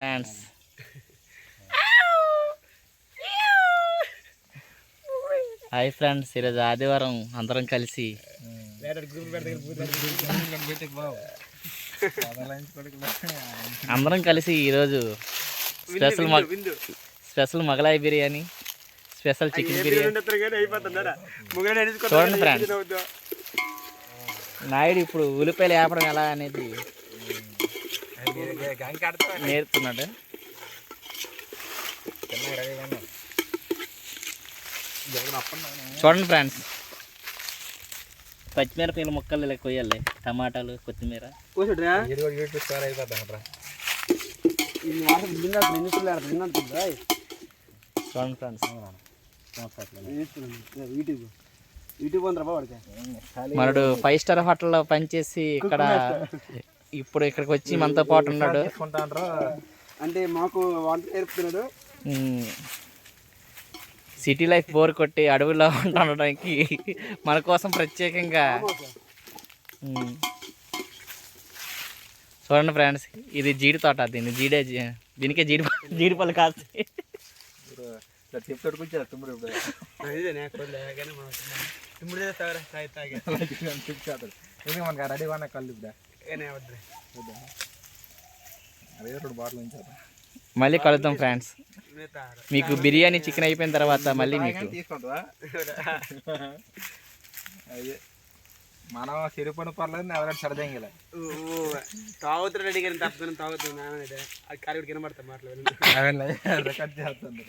Friends hi friends, ఈరోజు ఆదివారం అందరం కలిసి ఈరోజు special Mughlai biryani, special chicken biryani చూడండి ఫ్రెండ్స్. నాయుడు ఇప్పుడు ఉల్లిపాయలు వేపడం ఎలా అనేది నేర్పుతున్నాడు. చూడండి ఫ్రెండ్స్, పచ్చిమిరపకాయల ముక్కలు ఇలా కొయ్యాలి, టమాటాలు, కొత్తిమీర. చూడండి ఫ్రెండ్స్, మనడు 5 స్టార్ హోటల్లో పనిచేసి ఇప్పుడు ఇక్కడికి వచ్చి మనతో పాటు ఉన్నాడు. అంటే మాకు వంట నేర్పుతున్నాడు. సిటీ లైఫ్ బోర్ కొట్టి అడవుల్లో ఉండడానికి మన కోసం ప్రత్యేకంగా చూడండి ఫ్రెండ్స్, ఇది జీడి తోట. దీనికే జీడిపళ్ళు కాస్తాయి. మళ్ళీ కలుద్దాం ఫ్రెండ్స్. మీకు బిర్యానీ చికెన్ అయిపోయిన తర్వాత మళ్ళీ మీకు మనం చెరుపని పర్లేదు, ఎవరైనా సరదంగా తాగుతాడు అడిగాను తప్పకుండా తాగుతుంది. అది కారు వినబడతాం మాట్లాడు. రికార్డ్ చేస్తుంది.